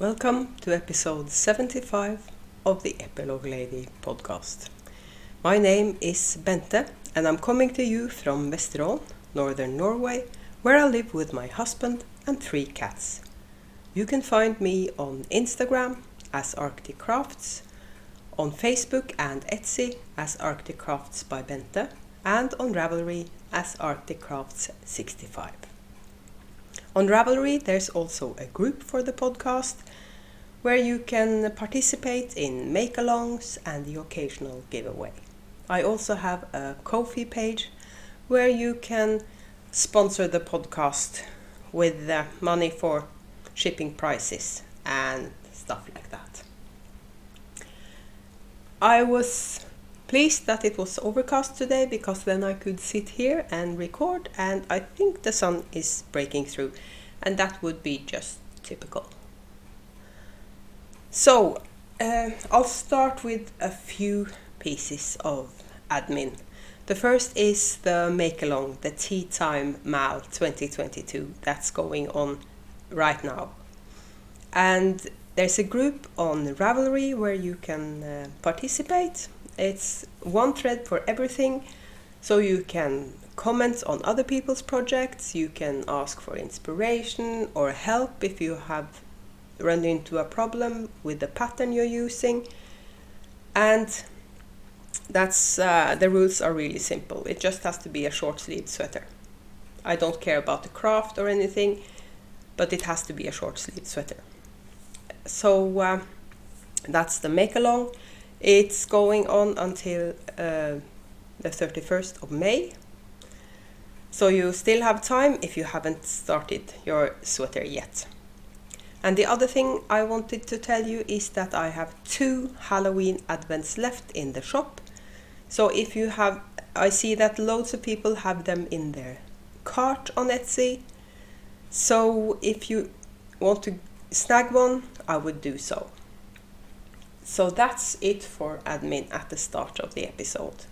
Welcome to episode 75 of the Epilogue Lady podcast. My name is Bente and I'm coming to you from Vesterålen, northern Norway, where I live with my husband and 3 cats. You can find me on Instagram as Arctic Crafts, on Facebook and Etsy as Arctic Crafts by Bente, and on Ravelry as Arctic Crafts 65. On Ravelry there's also a group for the podcast where you can participate in make-alongs and the occasional giveaway. I also have a Ko-fi page where you can sponsor the podcast with money for shipping prices and stuff like that. I was pleased that it was overcast today because then I could sit here and record, and I think the sun is breaking through, and that would be just typical. So, I'll start with a few pieces of admin. The first is the make-along, the Tea Time Mal 2022, that's going on right now. And there's a group on Ravelry where you can participate. It's one thread for everything, so you can comment on other people's projects, you can ask for inspiration or help if you have run into a problem with the pattern you're using, and that's the rules are really simple. It just has to be a short-sleeved sweater. I don't care about the craft or anything, but it has to be a short-sleeved sweater. So that's the make-along. It's going on until the 31st of May. So you still have time if you haven't started your sweater yet. And the other thing I wanted to tell you is that I have 2 Halloween advents left in the shop. So if you have, I see that loads of people have them in their cart on Etsy. So if you want to snag one, I would do so. So that's it for admin at the start of the episode.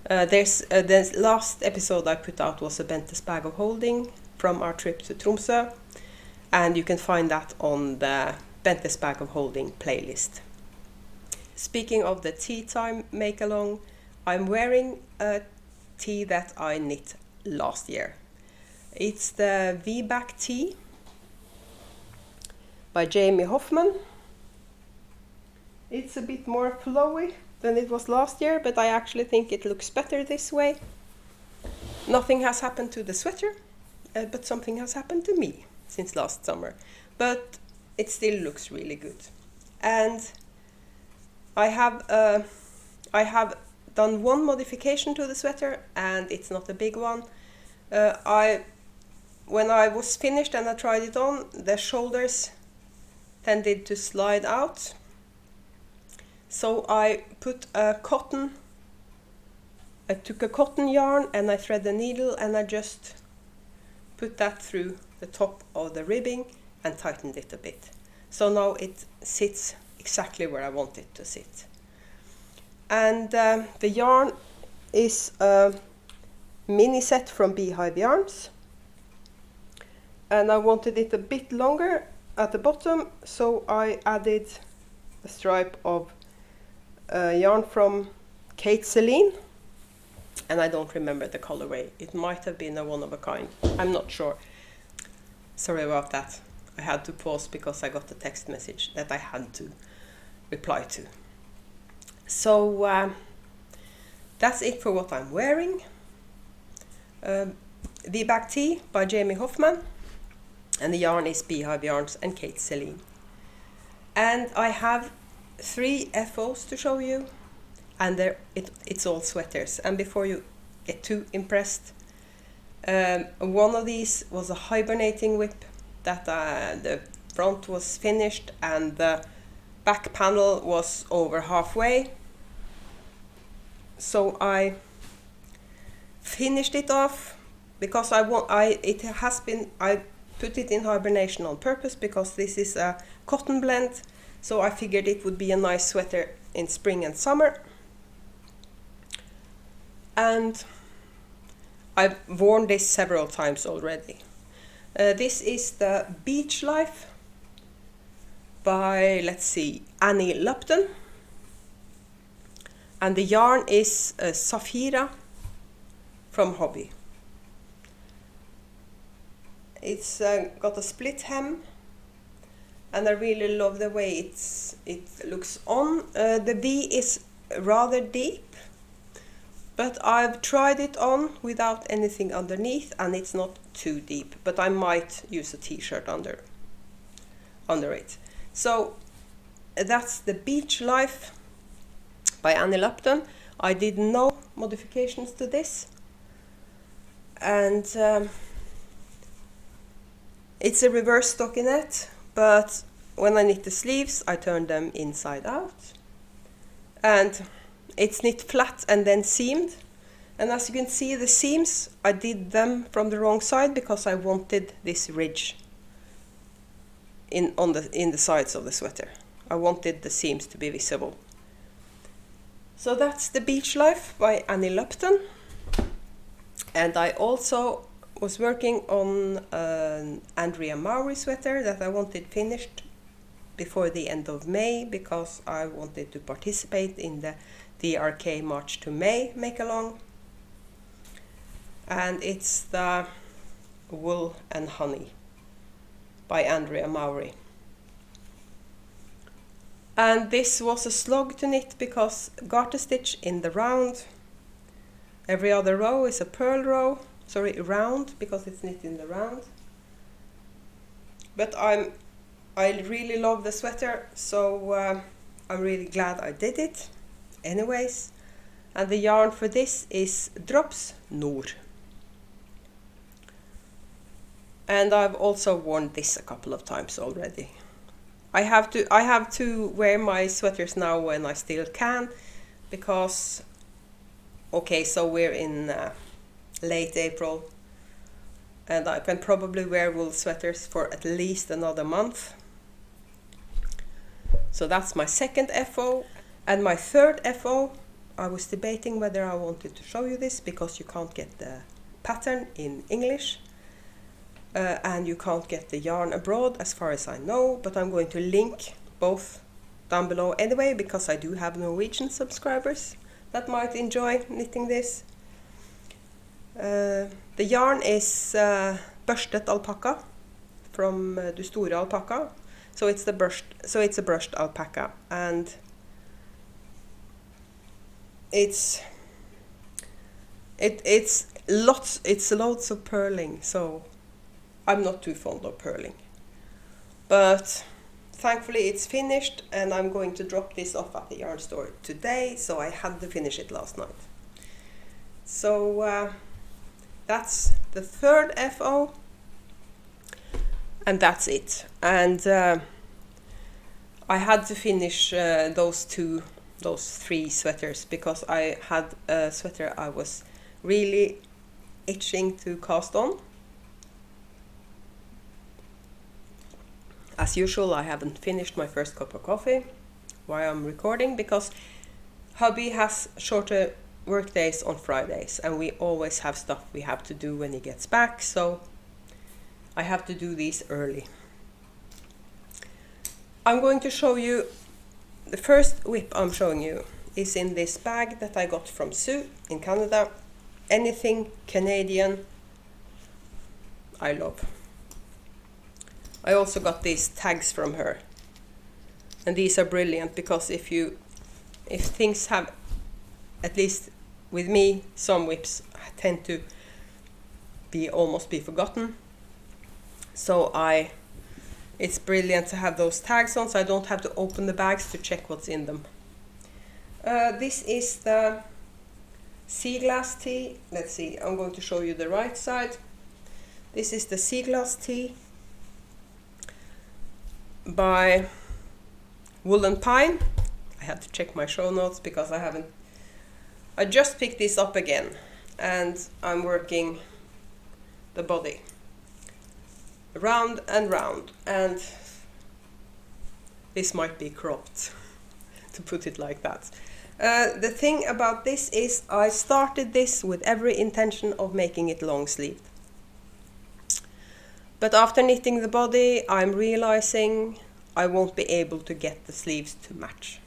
The last episode I put out was a Bente's Bag of Holding from our trip to Tromsø, and you can find that on the Bente's Bag of Holding playlist. Speaking of the tea time make-along, I'm wearing a tee that I knit last year. It's the V-back tee by Jamie Hoffman. It's a bit more flowy than it was last year, but I actually think it looks better this way. Nothing has happened to the sweater, but something has happened to me since last summer. But it still looks really good. And I have done one modification to the sweater, and it's not a big one. When I was finished and I tried it on, the shoulders tended to slide out. So I took a cotton yarn and I thread the needle and I just put that through the top of the ribbing and tightened it a bit. So now it sits exactly where I want it to sit. And the yarn is a mini set from Beehive Yarns. And I wanted it a bit longer at the bottom, so I added a stripe of yarn from Kate Celine, and I don't remember the colorway. It might have been a one of a kind. I'm not sure. Sorry about that. I had to pause because I got a text message that I had to reply to. So that's it for what I'm wearing. V-back tee by Jamie Hoffman, and the yarn is Beehive Yarns and Kate Celine. And I have 3 FOs to show you, and it's all sweaters. And before you get too impressed, one of these was a hibernating whip that the front was finished and the back panel was over halfway. So I finished it off because I put it in hibernation on purpose because this is a cotton blend. So I figured it would be a nice sweater in spring and summer. And I've worn this several times already. This is the Beach Life by, let's see, Annie Lupton. And the yarn is Zafira from Hobbii. It's got a split hem, and I really love the way it looks on. The V is rather deep, but I've tried it on without anything underneath, and it's not too deep, but I might use a t-shirt under it. So that's the Beach Life by Annie Lupton. I did no modifications to this, and it's a reverse stockinette, but when I knit the sleeves I turn them inside out, and it's knit flat and then seamed. And as you can see, the seams, I did them from the wrong side because I wanted this ridge in the sides of the sweater. I wanted the seams to be visible. So that's the Beach Life by Annie Lupton. And I also was working on an Andrea Mowry sweater that I wanted finished before the end of May, because I wanted to participate in the DRK March to May make-along. And it's the Wool and Honey by Andrea Mowry. And this was a slog to knit because garter stitch in the round. Every other row is a purl row, sorry, round, because it's knit in the round. But I really love the sweater, so I'm really glad I did it anyways. And the yarn for this is Drops Nord. And I've also worn this a couple of times already. I have to wear my sweaters now when I still can, because, okay, so we're in late April, and I can probably wear wool sweaters for at least another month. So that's my second FO. And my third FO, I was debating whether I wanted to show you this, because you can't get the pattern in English. And you can't get the yarn abroad as far as I know, but I'm going to link both down below anyway, because I do have Norwegian subscribers that might enjoy knitting this. The yarn is Børstet alpakka from Du Store Alpakka, so it's a brushed alpaca, and it's loads of purling, so I'm not too fond of purling, but thankfully it's finished, and I'm going to drop this off at the yarn store today, so I had to finish it last night. So that's the third FO, and that's it. And I had to finish those three sweaters, because I had a sweater I was really itching to cast on. As usual, I haven't finished my first cup of coffee while I'm recording, because Hobbii has shorter work days on Fridays, and we always have stuff we have to do when he gets back, so I have to do these early. I'm going to show you, the first whip I'm showing you is in this bag that I got from Sue in Canada. Anything Canadian I love. I also got these tags from her, and these are brilliant, because if things have, at least with me, some whips tend to almost be forgotten, so it's brilliant to have those tags on, so I don't have to open the bags to check what's in them. This is the sea glass tee. Let's see, I'm going to show you the right side. This is the sea glass tee by Woolen Pine. I had to check my show notes because I just picked this up again, and I'm working the body round and round, and this might be cropped to put it like that. The thing about this is I started this with every intention of making it long sleeved. But after knitting the body, I'm realizing I won't be able to get the sleeves to match.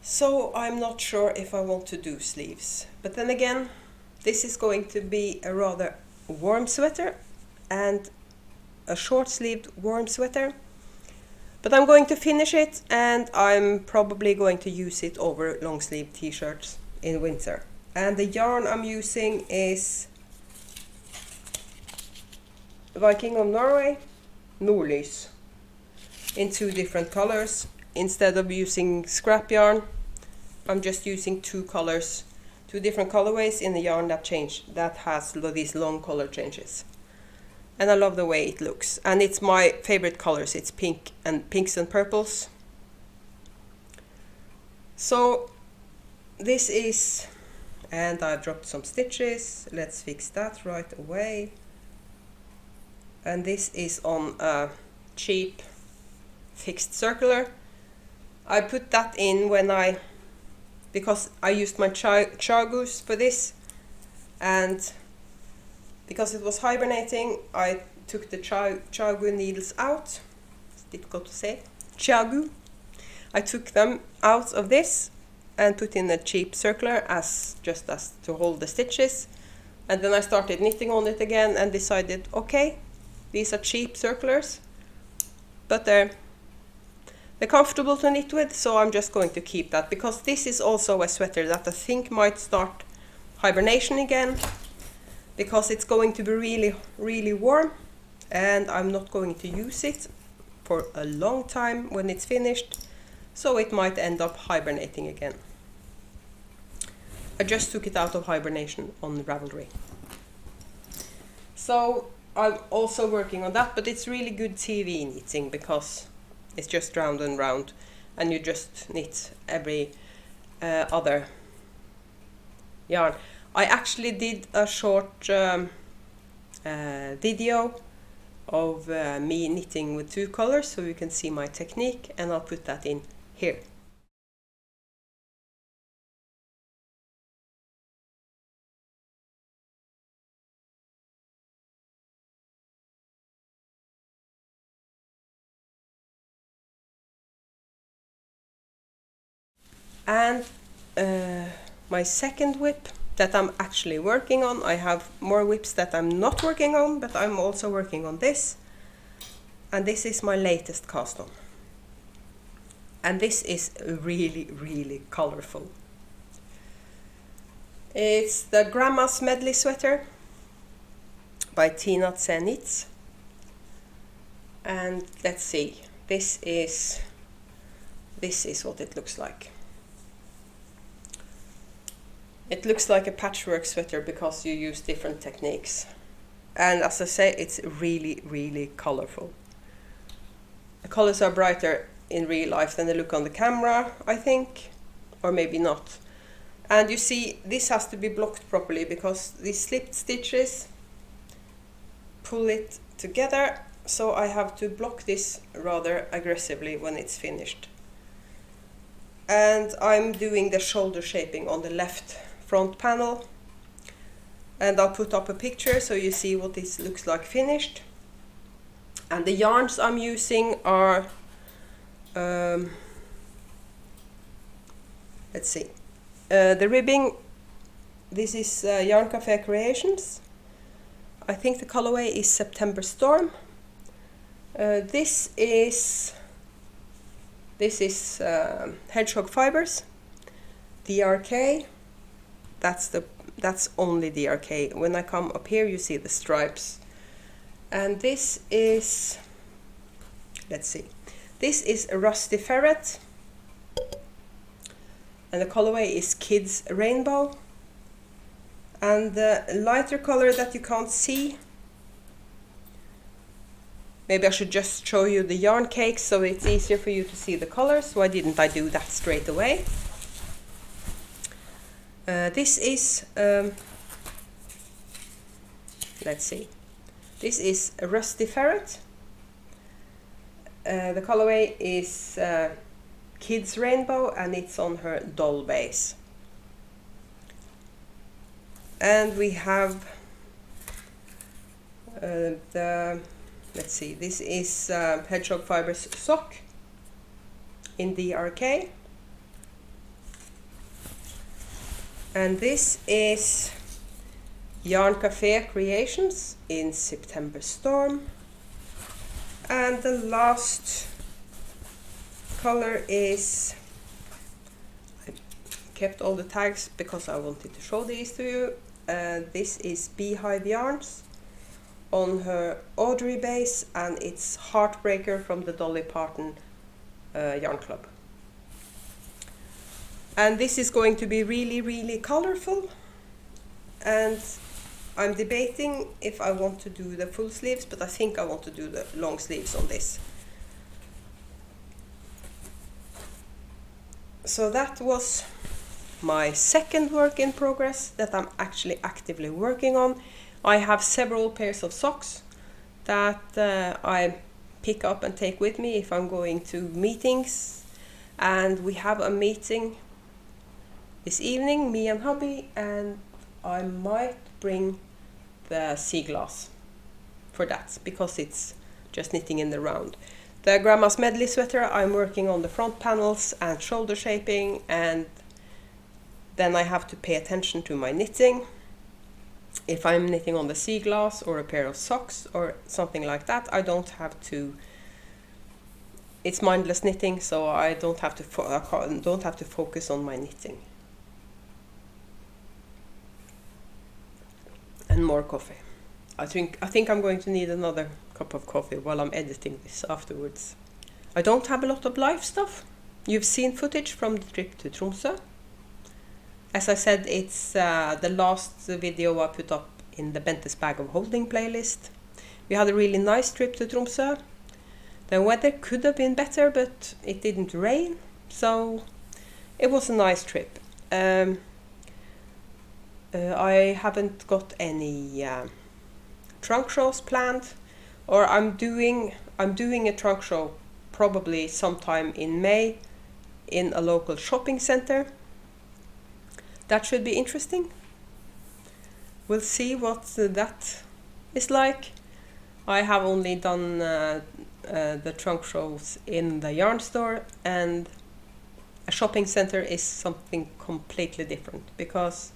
So I'm not sure if I want to do sleeves. But then again, this is going to be a rather warm sweater and a short-sleeved warm sweater. But I'm going to finish it, and I'm probably going to use it over long-sleeve t-shirts in winter. And the yarn I'm using is Viking of Norway, Nordlys, in 2 different colors. Instead of using scrap yarn, I'm just using 2 colors, 2 different colorways in the yarn that has these long color changes. And I love the way it looks. And it's my favorite colors. It's pinks and purples. So this is, and I've dropped some stitches. Let's fix that right away. And this is on a cheap fixed circular. I put that in because I used my chargoose for this, and because it was hibernating, I took the chargoose needles out. It's difficult to say. Chargoose. I took them out of this and put in a cheap circular just as to hold the stitches. And then I started knitting on it again and decided, okay, these are cheap circulars, but they're comfortable to knit with, so I'm just going to keep that, because this is also a sweater that I think might start hibernation again, because it's going to be really, really warm, and I'm not going to use it for a long time when it's finished, so it might end up hibernating again. I just took it out of hibernation on Ravelry. So I'm also working on that, but it's really good TV knitting, because it's just round and round, and you just knit every other yarn. I actually did a short video of me knitting with 2 colors, so you can see my technique, and I'll put that in here. And my second whip that I'm actually working on, I have more whips that I'm not working on, but I'm also working on this. And this is my latest cast on. And this is really, really colorful. It's the Gramma's Medley sweater by Tina Zenitz. And let's see, this is what it looks like. It looks like a patchwork sweater because you use different techniques. And as I say, it's really, really colorful. The colors are brighter in real life than they look on the camera, I think, or maybe not. And you see, this has to be blocked properly because these slipped stitches pull it together, so I have to block this rather aggressively when it's finished. And I'm doing the shoulder shaping on the left front panel, and I'll put up a picture so you see what this looks like finished. And the yarns I'm using are let's see, the ribbing, this is Yarn Cafe Creations. I think the colorway is September Storm. This is Hedgehog Fibers, DRK. That's only DRK. When I come up here, you see the stripes. And this is, let's see, this is a Rusty Ferret, and the colorway is Kids Rainbow. And the lighter color that you can't see, maybe I should just show you the yarn cakes so it's easier for you to see the colors. Why didn't I do that straight away? This is, let's see, this is a Rusty Ferret. The colorway is Kids Rainbow, and it's on her doll base. And we have the let's see, this is Hedgehog Fibers sock in DRK. And this is Yarn Cafe Creations in September Storm. And the last color is, I kept all the tags because I wanted to show these to you. This is Beehive Yarns on her Audrey base, and it's Heartbreaker from the Dolly Parton Yarn Club. And this is going to be really, really colorful, and I'm debating if I want to do the full sleeves, but I think I want to do the long sleeves on this. So that was my second work in progress that I'm actually actively working on. I have several pairs of socks that I pick up and take with me if I'm going to meetings. And we have a meeting this evening, me and Hobbii, and I might bring the sea glass for that because it's just knitting in the round. The Gramma's Medley sweater, I'm working on the front panels and shoulder shaping, and then I have to pay attention to my knitting. If I'm knitting on the sea glass or a pair of socks or something like that, I don't have to. It's mindless knitting, so I don't have to focus on my knitting. And more coffee. I think I'm going to need another cup of coffee while I'm editing this afterwards. I don't have a lot of live stuff. You've seen footage from the trip to Tromsø. As I said, it's the last video I put up in the Bente's Bag of Holding playlist. We had a really nice trip to Tromsø. The weather could have been better, but it didn't rain, so it was a nice trip. I haven't got any trunk shows planned, or I'm doing a trunk show probably sometime in May in a local shopping center. That should be interesting. We'll see what that is like. I have only done the trunk shows in the yarn store, and a shopping center is something completely different because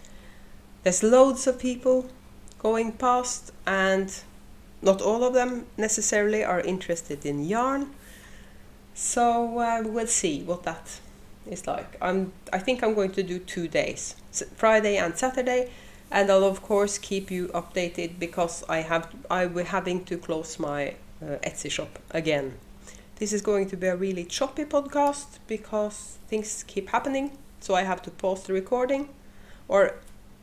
there's loads of people going past, and not all of them necessarily are interested in yarn. So we'll see what that is like. I think I'm going to do 2 days, Friday and Saturday, and I'll of course keep you updated because I'll be having to close my Etsy shop again. This is going to be a really choppy podcast because things keep happening, so I have to pause the recording, or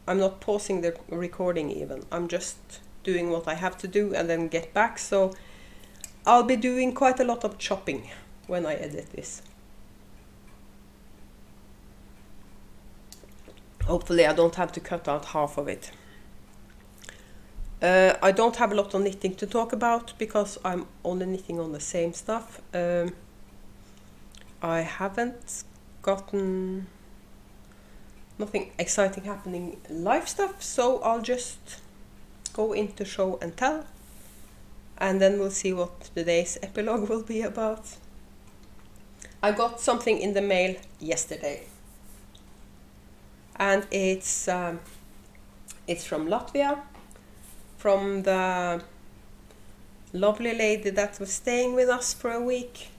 I'm not pausing the recording even. I'm just doing what I have to do and then get back. So I'll be doing quite a lot of chopping when I edit this. Hopefully I don't have to cut out half of it. I don't have a lot of knitting to talk about because I'm only knitting on the same stuff. I haven't gotten nothing exciting happening live stuff, so I'll just go into show and tell, and then we'll see what today's epilogue will be about. I got something in the mail yesterday, and it's from Latvia, from the lovely lady that was staying with us for a week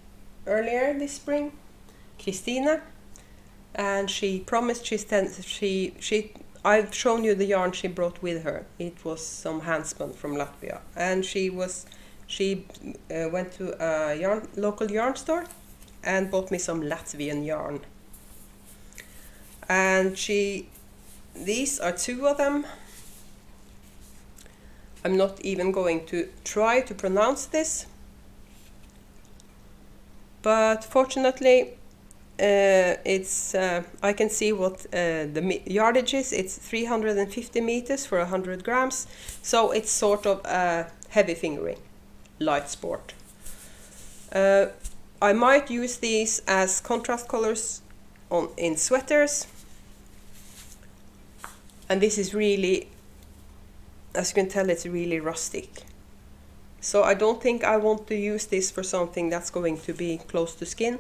earlier this spring, Christina. And she promised I've shown you the yarn she brought with her. It was some handspun from Latvia, and she went to a local yarn store and bought me some Latvian yarn. And these are 2 of them. I'm not even going to try to pronounce this, but fortunately I can see what the yardage is. It's 350 meters for 100 grams, so it's sort of a heavy fingering, light sport. I might use these as contrast colors in sweaters, and this is really, as you can tell, it's really rustic. So I don't think I want to use this for something that's going to be close to skin.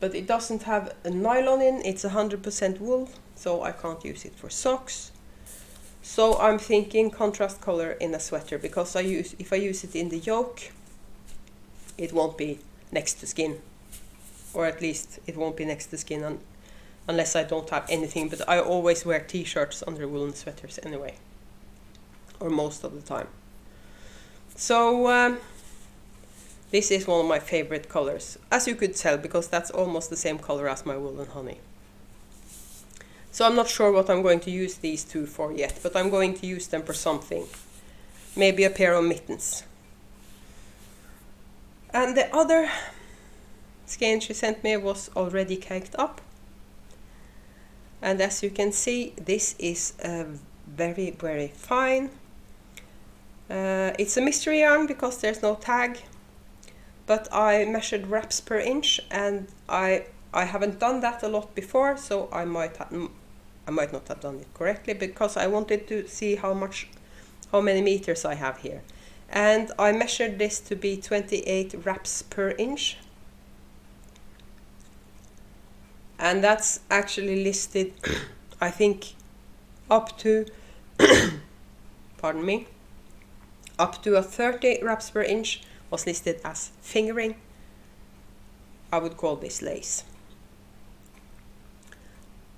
But it doesn't have a nylon in, it's 100% wool, so I can't use it for socks. So I'm thinking contrast color in a sweater, because if I use it in the yoke, it won't be next to skin. Or at least it won't be next to skin unless I don't have anything, but I always wear t-shirts under woolen sweaters anyway. Or most of the time. So this is one of my favorite colors, as you could tell, because that's almost the same color as my wool and honey. So I'm not sure what I'm going to use these two for yet, but I'm going to use them for something. Maybe a pair of mittens. And the other skein she sent me was already caked up. And as you can see, this is very, very fine. It's a mystery yarn because there's no tag. But I measured wraps per inch, and I haven't done that a lot before, so I might not have done it correctly, because I wanted to see how many meters I have here. And I measured this to be 28 wraps per inch. And that's actually listed, I think, up to, pardon me, up to a 30 wraps per inch was listed as fingering. I would call this lace.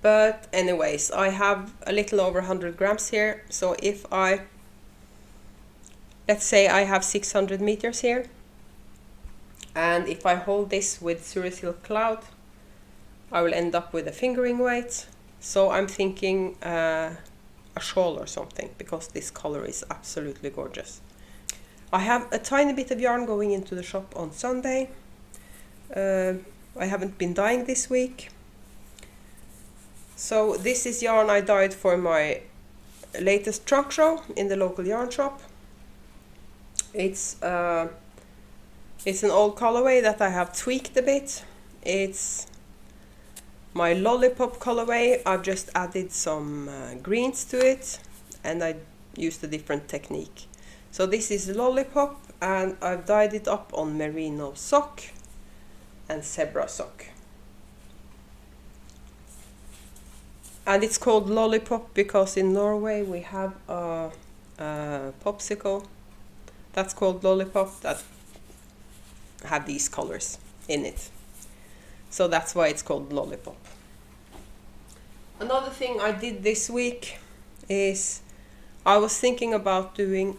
But anyways, I have a little over 100 grams here, so if let's say I have 600 meters here, and if I hold this with Surisil Cloud, I will end up with a fingering weight. So I'm thinking a shawl or something, because this color is absolutely gorgeous. I have a tiny bit of yarn going into the shop on Sunday. I haven't been dyeing this week. So this is yarn I dyed for my latest trunk show in the local yarn shop. It's an old colorway that I have tweaked a bit. It's my lollipop colorway. I've just added some greens to it, and I used a different technique. So this is lollipop, and I've dyed it up on merino sock and zebra sock. And it's called lollipop because in Norway we have a popsicle that's called lollipop that have these colors in it. So that's why it's called lollipop. Another thing I did this week is I was thinking about doing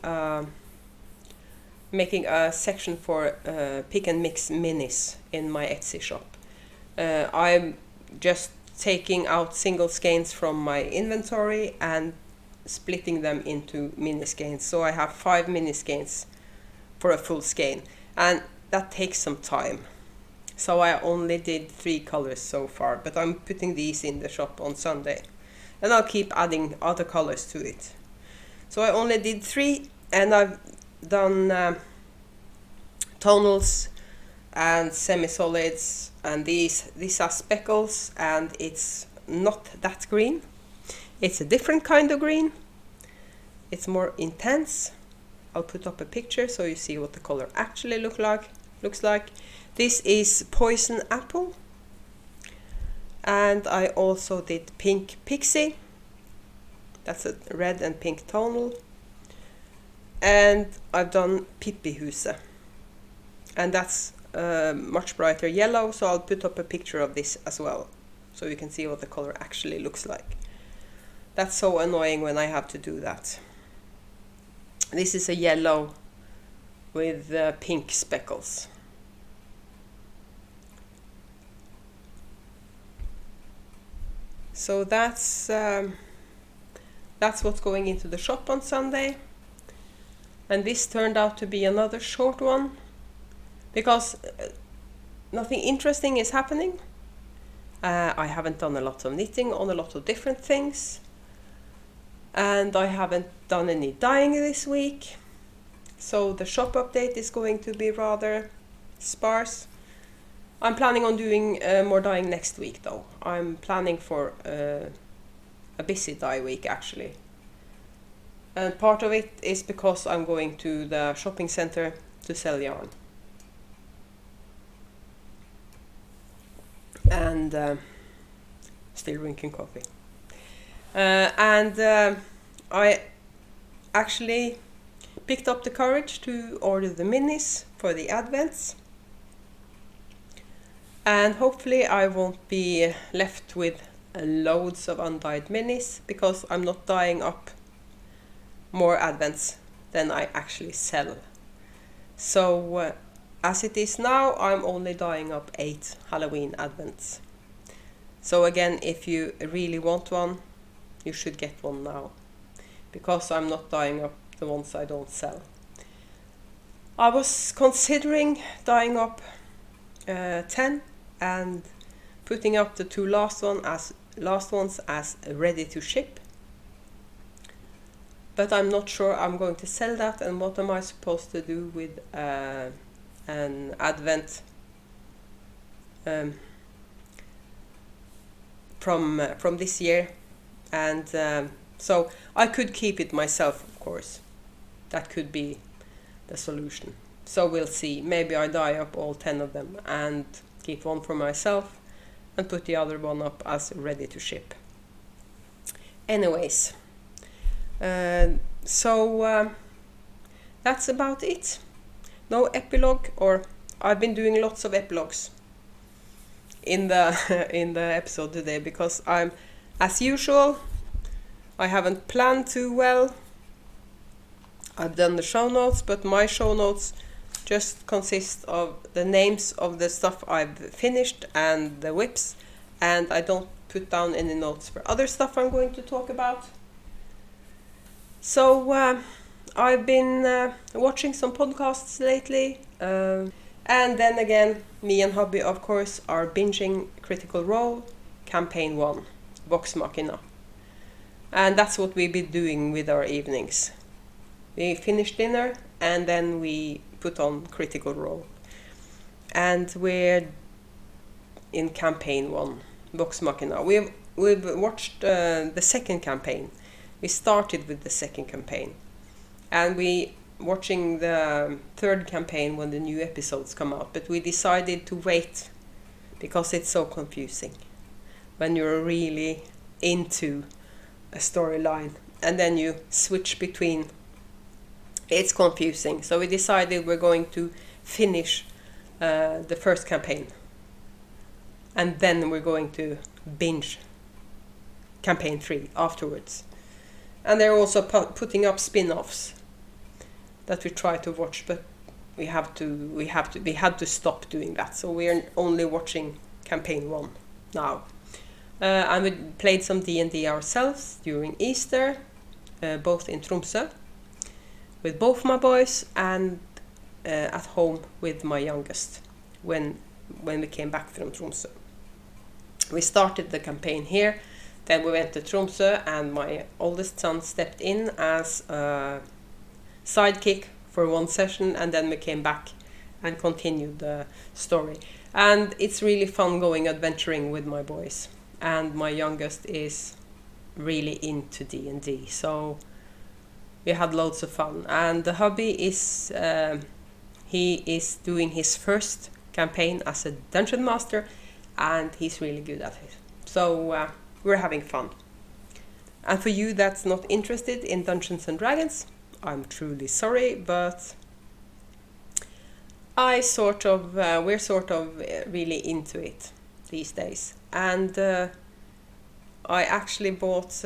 making a section for pick and mix minis in my Etsy shop. I'm just taking out single skeins from my inventory and splitting them into mini skeins. So I have 5 mini skeins for a full skein, and that takes some time. So I only did 3 colors so far, but I'm putting these in the shop on Sunday, and I'll keep adding other colors to it. So I only did 3, and I've done tonals and semi-solids, and these are speckles, and it's not that green. It's a different kind of green. It's more intense. I'll put up a picture so you see what the color actually looks like. This is poison apple, and I also did pink pixie. That's a red and pink tonal. And I've done Pippihuse, and that's much brighter yellow, so I'll put up a picture of this as well, so you can see what the color actually looks like. That's so annoying when I have to do that. This is a yellow with pink speckles. So that's what's going into the shop on Sunday. And this turned out to be another short one, because nothing interesting is happening. I haven't done a lot of knitting on a lot of different things, and I haven't done any dyeing this week. So the shop update is going to be rather sparse. I'm planning on doing more dyeing next week though. I'm planning for a busy dye week actually. And part of it is because I'm going to the shopping center to sell yarn. And still drinking coffee. I actually picked up the courage to order the minis for the advents. And hopefully I won't be left with loads of undyed minis, because I'm not dyeing up more advents than I actually sell. So as it is now, I'm only dyeing up 8 Halloween advents. So again, if you really want one, you should get one now, because I'm not dyeing up the ones I don't sell. I was considering dyeing up 10 and putting up the 2 last ones as ready to ship. But I'm not sure I'm going to sell that, and what am I supposed to do with an advent from this year. And so I could keep it myself, of course. That could be the solution. So we'll see. Maybe I dye up all 10 of them and keep one for myself and put the other one up as ready to ship. Anyways, so that's about it. No epilogue, or I've been doing lots of epilogues in the in the episode today, because I'm, as usual, I haven't planned too well. I've done the show notes, but my show notes just consist of the names of the stuff I've finished and the whips, and I don't put down any notes for other stuff I'm going to talk about. So I've been watching some podcasts lately, and then again, me and Hobbii, of course, are binging Critical Role, Campaign 1, Vox Machina. And that's what we've been doing with our evenings. We finish dinner and then we put on Critical Role. And we're in Campaign 1, Vox Machina. We've watched the second campaign. We started with the second campaign. And we watching the third campaign when the new episodes come out, but we decided to wait because it's so confusing when you're really into a storyline and then you switch between. It's confusing, so we decided we're going to finish the first campaign and then we're going to binge campaign 3 afterwards. And they're also putting up spin-offs that we try to watch, but we had to stop doing that. So we're only watching campaign 1 now. And we played some D&D ourselves during Easter, both in Tromsø with both my boys and at home with my youngest when we came back from Tromsø. We started the campaign here, then we went to Tromsø, and my oldest son stepped in as a sidekick for one session, and then we came back and continued the story. And it's really fun going adventuring with my boys, and my youngest is really into D&D, so we had loads of fun. And the Hobbii is he is doing his first campaign as a dungeon master, and he's really good at it, so we're having fun. And for you that's not interested in Dungeons and Dragons, I'm truly sorry, but we're sort of really into it these days. And I actually bought,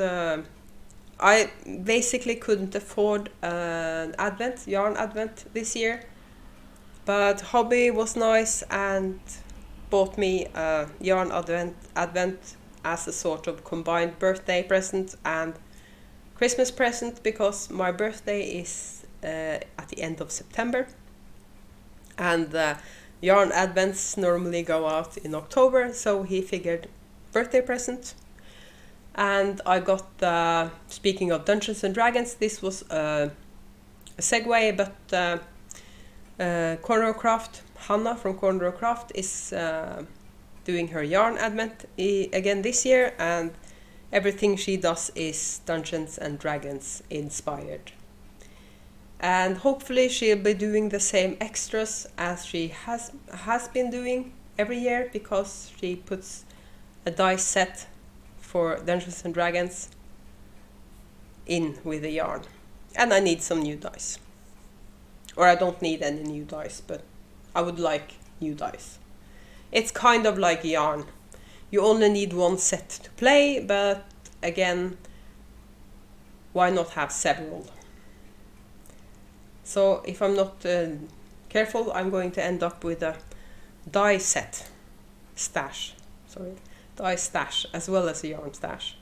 I basically couldn't afford an yarn advent this year, but Hobbii was nice and bought me a yarn advent as a sort of combined birthday present and Christmas present, because my birthday is at the end of September, and yarn advents normally go out in October, so he figured birthday present. And I got, speaking of Dungeons and Dragons, this was a segue, but Corner of Craft, Hannah from Corner of Craft is doing her yarn advent again this year, and Everything she does is Dungeons and Dragons inspired. And hopefully she'll be doing the same extras as she has been doing every year, because she puts a dice set for Dungeons and Dragons in with the yarn. And I need some new dice. Or I don't need any new dice, but I would like new dice. It's kind of like yarn. You only need one set to play, but again, why not have several? So if I'm not careful, I'm going to end up with a die stash as well as a yarn stash.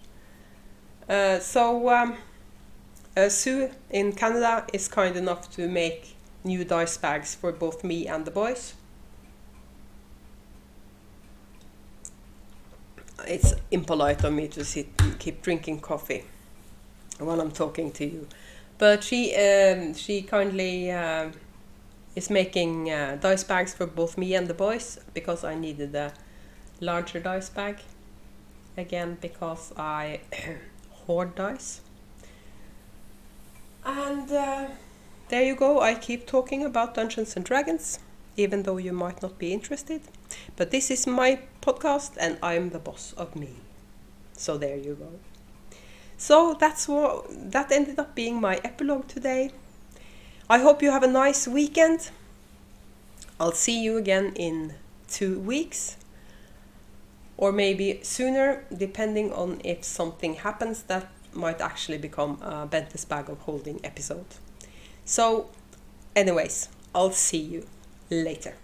Sue in Canada is kind enough to make new dice bags for both me and the boys. It's impolite of me to keep drinking coffee while I'm talking to you. But she kindly is making dice bags for both me and the boys, because I needed a larger dice bag. Again, because I hoard dice. And there you go. I keep talking about Dungeons and Dragons, even though you might not be interested. But this is my podcast, and I'm the boss of me. So there you go. So that ended up being my epilogue today. I hope you have a nice weekend. I'll see you again in 2 weeks. Or maybe sooner, depending on if something happens that might actually become a Bente's Bag of Holding episode. So, anyways, I'll see you later.